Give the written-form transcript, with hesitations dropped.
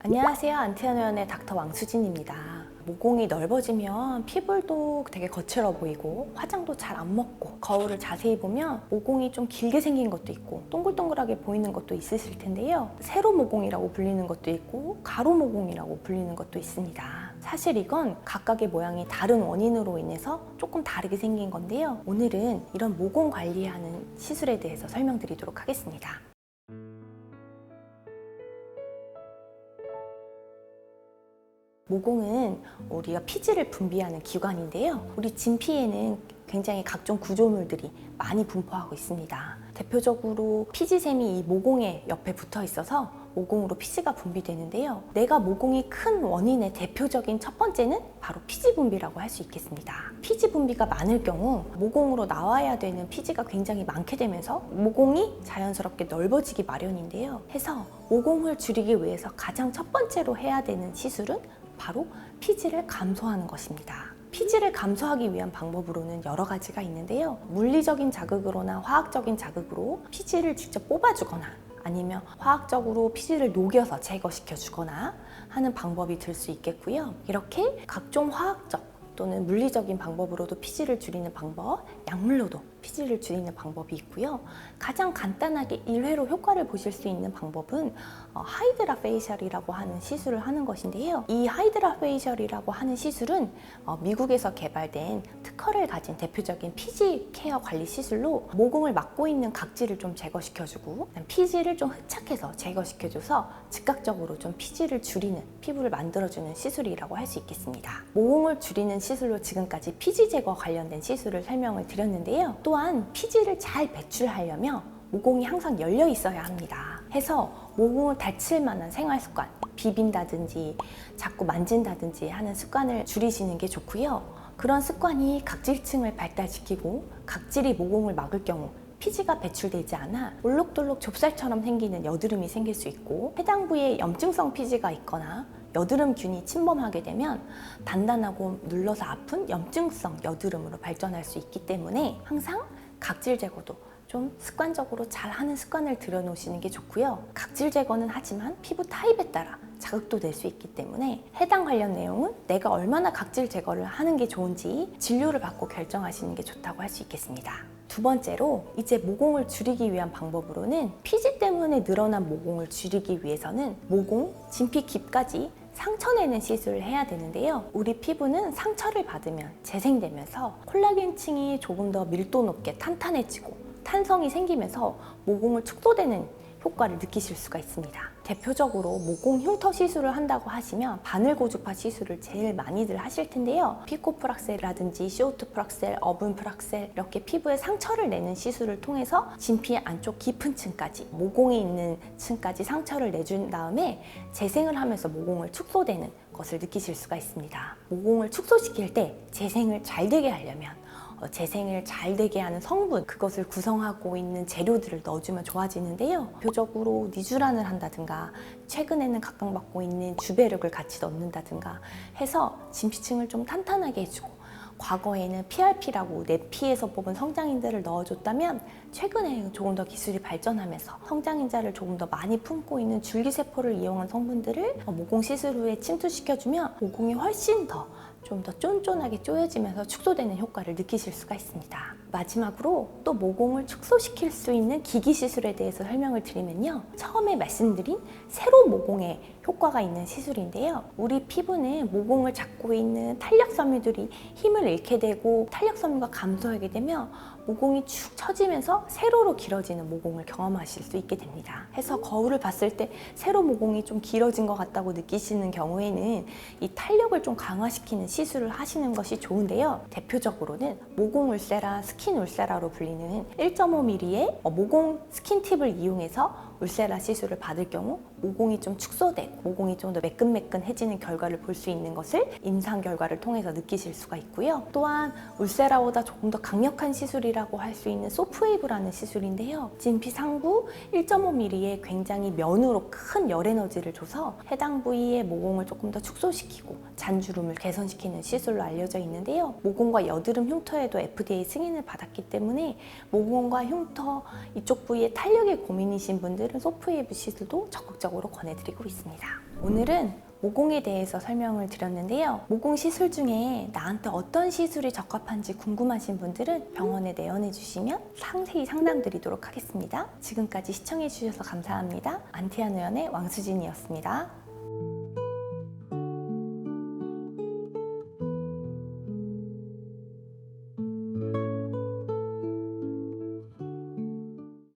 안녕하세요. 안티아노연의 닥터 왕수진입니다. 모공이 넓어지면 피부도 되게 거칠어 보이고 화장도 잘 안 먹고 거울을 자세히 보면 모공이 좀 길게 생긴 것도 있고 동글동글하게 보이는 것도 있으실 텐데요. 세로 모공이라고 불리는 것도 있고 가로 모공이라고 불리는 것도 있습니다. 사실 이건 각각의 모양이 다른 원인으로 인해서 조금 다르게 생긴 건데요. 오늘은 이런 모공 관리하는 시술에 대해서 설명드리도록 하겠습니다. 모공은 우리가 피지를 분비하는 기관인데요. 우리 진피에는 굉장히 각종 구조물들이 많이 분포하고 있습니다. 대표적으로 피지샘이 이 모공의 옆에 붙어 있어서 모공으로 피지가 분비되는데요. 내가 모공이 큰 원인의 대표적인 첫 번째는 바로 피지 분비라고 할 수 있겠습니다. 피지 분비가 많을 경우 모공으로 나와야 되는 피지가 굉장히 많게 되면서 모공이 자연스럽게 넓어지기 마련인데요. 해서 모공을 줄이기 위해서 가장 첫 번째로 해야 되는 시술은 바로 피지를 감소하는 것입니다. 피지를 감소하기 위한 방법으로는 여러 가지가 있는데요. 물리적인 자극으로나 화학적인 자극으로 피지를 직접 뽑아주거나 아니면 화학적으로 피지를 녹여서 제거시켜 주거나 하는 방법이 들 수 있겠고요. 이렇게 각종 화학적 또는 물리적인 방법으로도 피지를 줄이는 방법, 약물로도 피지를 줄이는 방법이 있고요. 가장 간단하게 일회로 효과를 보실 수 있는 방법은 하이드라 페이셜이라고 하는 시술을 하는 것인데요. 이 하이드라 페이셜이라고 하는 시술은 미국에서 개발된 특허를 가진 대표적인 피지 케어 관리 시술로 모공을 막고 있는 각질을 좀 제거시켜주고 피지를 좀 흡착해서 제거시켜줘서 즉각적으로 좀 피지를 줄이는 피부를 만들어주는 시술이라고 할 수 있겠습니다. 모공을 줄이는 시술로 지금까지 피지 제거 관련된 시술을 설명을 드렸는데요. 또한 피지를 잘 배출하려면 모공이 항상 열려 있어야 합니다. 해서 모공을 다칠 만한 생활 습관, 비빈다든지 자꾸 만진다든지 하는 습관을 줄이시는 게 좋고요. 그런 습관이 각질층을 발달시키고 각질이 모공을 막을 경우 피지가 배출되지 않아 올록돌록 좁쌀처럼 생기는 여드름이 생길 수 있고 해당 부위에 염증성 피지가 있거나 여드름균이 침범하게 되면 단단하고 눌러서 아픈 염증성 여드름으로 발전할 수 있기 때문에 항상 각질 제거도 좀 습관적으로 잘 하는 습관을 들여놓으시는 게 좋고요. 각질 제거는 하지만 피부 타입에 따라 자극도 낼 수 있기 때문에 해당 관련 내용은 내가 얼마나 각질 제거를 하는 게 좋은지 진료를 받고 결정하시는 게 좋다고 할 수 있겠습니다. 두 번째로 이제 모공을 줄이기 위한 방법으로는 피지 때문에 늘어난 모공을 줄이기 위해서는 모공, 진피 깊까지 상처내는 시술을 해야 되는데요. 우리 피부는 상처를 받으면 재생되면서 콜라겐층이 조금 더 밀도 높게 탄탄해지고 탄성이 생기면서 모공을 축소되는 효과를 느끼실 수가 있습니다. 대표적으로 모공 흉터 시술을 한다고 하시면 바늘 고주파 시술을 제일 많이들 하실 텐데요. 피코프락셀이라든지 시오트프락셀, 어분프락셀 이렇게 피부에 상처를 내는 시술을 통해서 진피 안쪽 깊은 층까지 모공이 있는 층까지 상처를 내준 다음에 재생을 하면서 모공을 축소되는 것을 느끼실 수가 있습니다. 모공을 축소시킬 때 재생을 잘 되게 하려면 재생을 잘 되게 하는 성분, 그것을 구성하고 있는 재료들을 넣어주면 좋아지는데요. 대표적으로 니쥬란을 한다든가 최근에는 각광받고 있는 주베륵을 같이 넣는다든가 해서 진피층을 좀 탄탄하게 해주고 과거에는 PRP라고 내 피에서 뽑은 성장인자를 넣어줬다면 최근에 조금 더 기술이 발전하면서 성장인자를 조금 더 많이 품고 있는 줄기세포를 이용한 성분들을 모공 시술 후에 침투시켜주면 모공이 훨씬 더 좀 더 쫀쫀하게 쪼여지면서 축소되는 효과를 느끼실 수가 있습니다. 마지막으로 또 모공을 축소시킬 수 있는 기기 시술에 대해서 설명을 드리면요. 처음에 말씀드린 세로 모공에 효과가 있는 시술인데요. 우리 피부는 모공을 잡고 있는 탄력섬유들이 힘을 잃게 되고 탄력섬유가 감소하게 되면 모공이 축 처지면서 세로로 길어지는 모공을 경험하실 수 있게 됩니다. 해서 거울을 봤을 때 세로 모공이 좀 길어진 것 같다고 느끼시는 경우에는 이 탄력을 좀 강화시키는 시술을 하시는 것이 좋은데요. 대표적으로는 모공 울세라, 스킨 울세라로 불리는 1.5mm의 모공 스킨팁을 이용해서 울세라 시술을 받을 경우 모공이 좀 축소되고 모공이 좀 더 매끈매끈해지는 결과를 볼 수 있는 것을 임상 결과를 통해서 느끼실 수가 있고요. 또한 울세라보다 조금 더 강력한 시술이라 진피라고 할 수 있는 소프웨이브라는 시술인데요. 진피 상부 1.5mm에 굉장히 면으로 큰 열 에너지를 줘서 해당 부위의 모공을 조금 더 축소시키고 잔주름을 개선시키는 시술로 알려져 있는데요. 모공과 여드름 흉터에도 FDA 승인을 받았기 때문에 모공과 흉터 이쪽 부위에 탄력이 고민이신 분들은 소프웨이브 시술도 적극적으로 권해드리고 있습니다. 오늘은 모공에 대해서 설명을 드렸는데요. 모공 시술 중에 나한테 어떤 시술이 적합한지 궁금하신 분들은 병원에 내원해 주시면 상세히 상담드리도록 하겠습니다. 지금까지 시청해 주셔서 감사합니다. 안티아누연의 왕수진이었습니다.